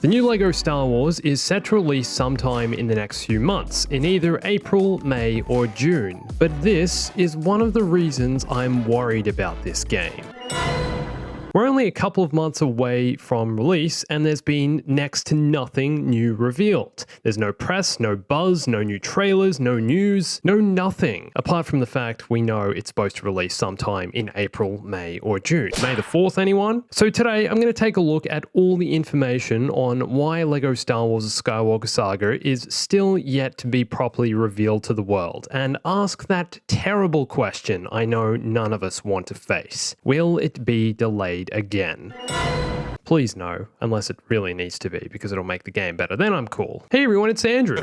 The new LEGO Star Wars is set to release sometime in the next few months, in either April, May, or June, but this is one of the reasons I'm worried about this game. We're only a couple of months away from release, and there's been next to nothing new revealed. There's no press, no buzz, no new trailers, no news, no nothing, apart from the fact we know it's supposed to release sometime in April, May, or June. May the 4th, anyone? So today, I'm going to take a look at all the information on why LEGO Star Wars: The Skywalker Saga is still yet to be properly revealed to the world, and ask that terrible question I know none of us want to face. Will it be delayed again? Please no, unless it really needs to be, because it'll make the game better. Then I'm cool. Hey everyone, it's Andrew.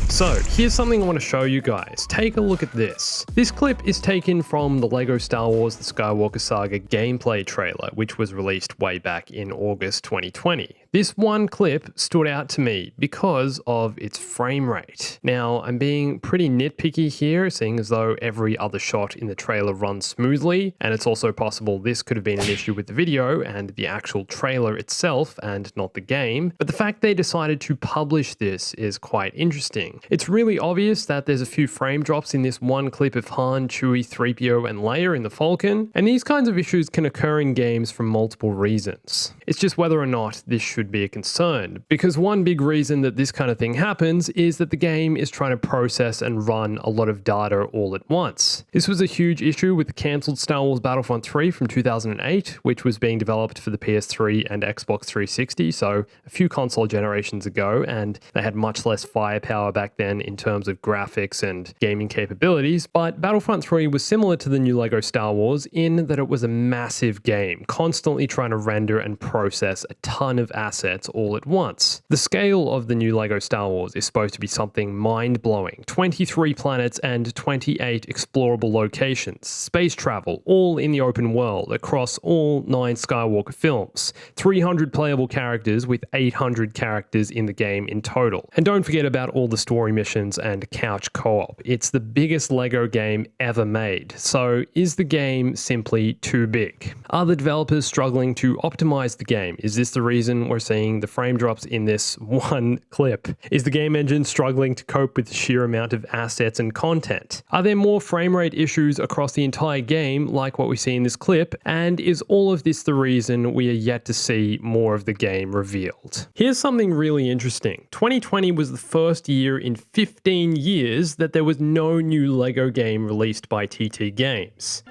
So, here's something I want to show you guys. Take a look at this. This clip is taken from the LEGO Star Wars: The Skywalker Saga gameplay trailer, which was released way back in August 2020. This one clip stood out to me because of its frame rate. Now, I'm being pretty nitpicky here, seeing as though every other shot in the trailer runs smoothly, and it's also possible this could have been an issue with the video and the actual trailer itself and not the game, but the fact they decided to publish this is quite interesting. It's really obvious that there's a few frame drops in this one clip of Han, Chewie, 3PO, and Leia in the Falcon, and these kinds of issues can occur in games for multiple reasons. It's just whether or not this should be a concern, because one big reason that this kind of thing happens is that the game is trying to process and run a lot of data all at once. This was a huge issue with the cancelled Star Wars Battlefront 3 from 2008, which was being developed for the PS3 and Xbox 360, so a few console generations ago, and they had much less firepower back then in terms of graphics and gaming capabilities, but Battlefront 3 was similar to the new LEGO Star Wars in that it was a massive game, constantly trying to render and process a ton of assets all at once. The scale of the new LEGO Star Wars is supposed to be something mind-blowing. 23 planets and 28 explorable locations, space travel, all in the open world, across all 9 Skywalker films, 300 playable characters with 800 characters in the game in total. And don't forget about all the story missions and couch co-op. It's the biggest LEGO game ever made. So is the game simply too big? Are the developers struggling to optimize the game? Is this the reason we're seeing the frame drops in this one clip? Is the game engine struggling to cope with the sheer amount of assets and content? Are there more frame rate issues across the entire game like what we see in this clip? And is all of this the reason we are yet to see more of the game revealed? Here's something really interesting. 2020 was the first year in 15 years that there was no new LEGO game released by TT Games.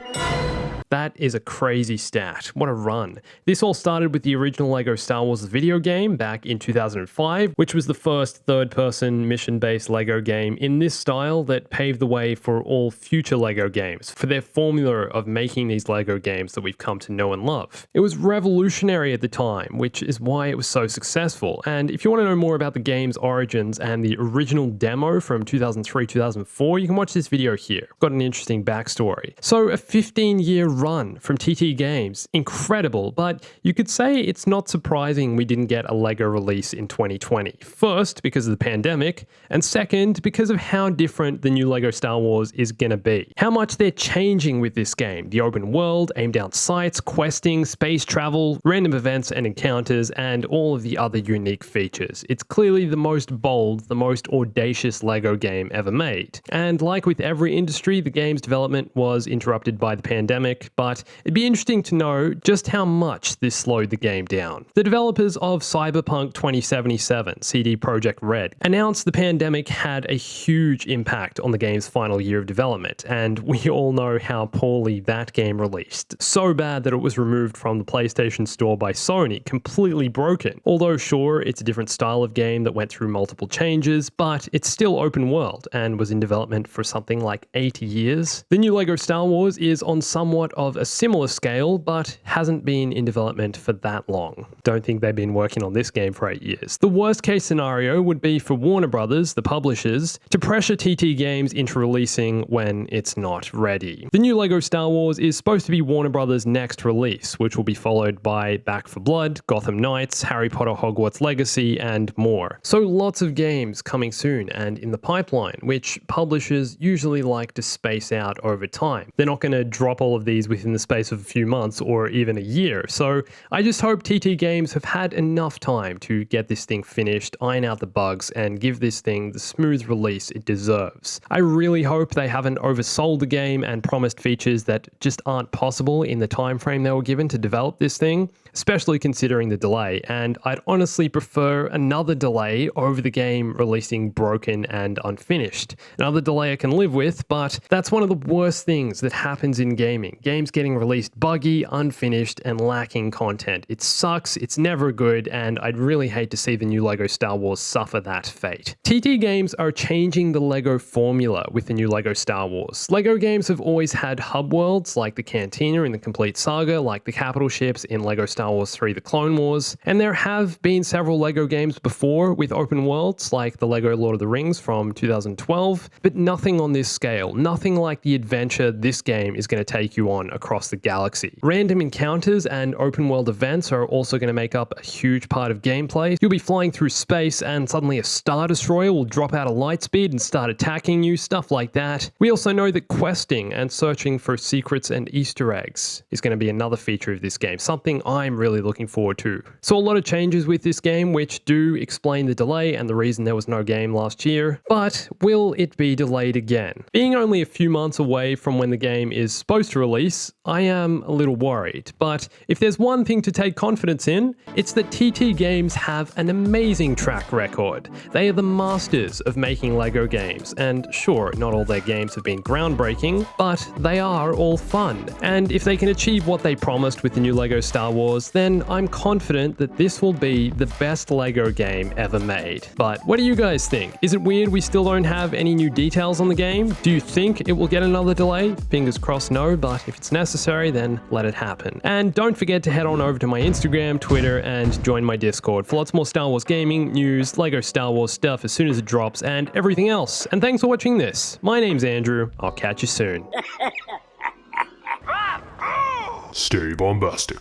That is a crazy stat. What a run. This all started with the original LEGO Star Wars video game back in 2005, which was the first third-person mission-based LEGO game in this style that paved the way for all future LEGO games, for their formula of making these LEGO games that we've come to know and love. It was revolutionary at the time, which is why it was so successful. And if you want to know more about the game's origins and the original demo from 2003-2004, you can watch this video here. I've got an interesting backstory. So a 15-year run from TT Games. Incredible, but you could say it's not surprising we didn't get a LEGO release in 2020. First, because of the pandemic, and second, because of how different the new LEGO Star Wars is gonna be. How much they're changing with this game. The open world, aimed down sights, questing, space travel, random events and encounters, and all of the other unique features. It's clearly the most bold, the most audacious LEGO game ever made. And like with every industry, the game's development was interrupted by the pandemic, but it'd be interesting to know just how much this slowed the game down. The developers of Cyberpunk 2077, CD Projekt Red, announced the pandemic had a huge impact on the game's final year of development, and we all know how poorly that game released. So bad that it was removed from the PlayStation Store by Sony, completely broken. Although sure, it's a different style of game that went through multiple changes, but it's still open world and was in development for something like 8 years. The new LEGO Star Wars is on somewhat of a similar scale, but hasn't been in development for that long. Don't think they've been working on this game for 8 years. The worst case scenario would be for Warner Brothers, the publishers, to pressure TT Games into releasing when it's not ready. The new LEGO Star Wars is supposed to be Warner Brothers' next release, which will be followed by Back 4 Blood, Gotham Knights, Harry Potter Hogwarts Legacy, and more. So lots of games coming soon and in the pipeline, which publishers usually like to space out over time. They're not going to drop all of these within the space of a few months or even a year. So I just hope TT Games have had enough time to get this thing finished, iron out the bugs, and give this thing the smooth release it deserves. I really hope they haven't oversold the game and promised features that just aren't possible in the time frame they were given to develop this thing, especially considering the delay, and I'd honestly prefer another delay over the game releasing broken and unfinished. Another delay I can live with, but that's one of the worst things that happens in gaming. Games getting released buggy, unfinished, and lacking content. It sucks, it's never good, and I'd really hate to see the new LEGO Star Wars suffer that fate. TT Games are changing the LEGO formula with the new LEGO Star Wars. LEGO games have always had hub worlds like the Cantina in the Complete Saga, like the capital ships in LEGO Star Wars 3 The Clone Wars, and there have been several LEGO games before with open worlds like the LEGO Lord of the Rings from 2012, but nothing on this scale, nothing like the adventure this game is going to take you on across the galaxy. Random encounters and open world events are also going to make up a huge part of gameplay. You'll be flying through space and suddenly a Star Destroyer will drop out of light speed and start attacking you, stuff like that. We also know that questing and searching for secrets and Easter eggs is going to be another feature of this game, something I'm really looking forward to. So a lot of changes with this game which do explain the delay and the reason there was no game last year, but will it be delayed again? Being only a few months away from when the game is supposed to release, I am a little worried, but if there's one thing to take confidence in, it's that TT Games have an amazing track record. They are the masters of making LEGO games, and sure, not all their games have been groundbreaking, but they are all fun. And if they can achieve what they promised with the new LEGO Star Wars, then I'm confident that this will be the best LEGO game ever made. But what do you guys think? Is it weird we still don't have any new details on the game? Do you think it will get another delay? Fingers crossed no, but if it's necessary, then let it happen. And don't forget to head on over to my Instagram, Twitter, and join my Discord for lots more Star Wars gaming, news, LEGO Star Wars stuff as soon as it drops, and everything else. And thanks for watching this. My name's Andrew. I'll catch you soon. Stay bombastic.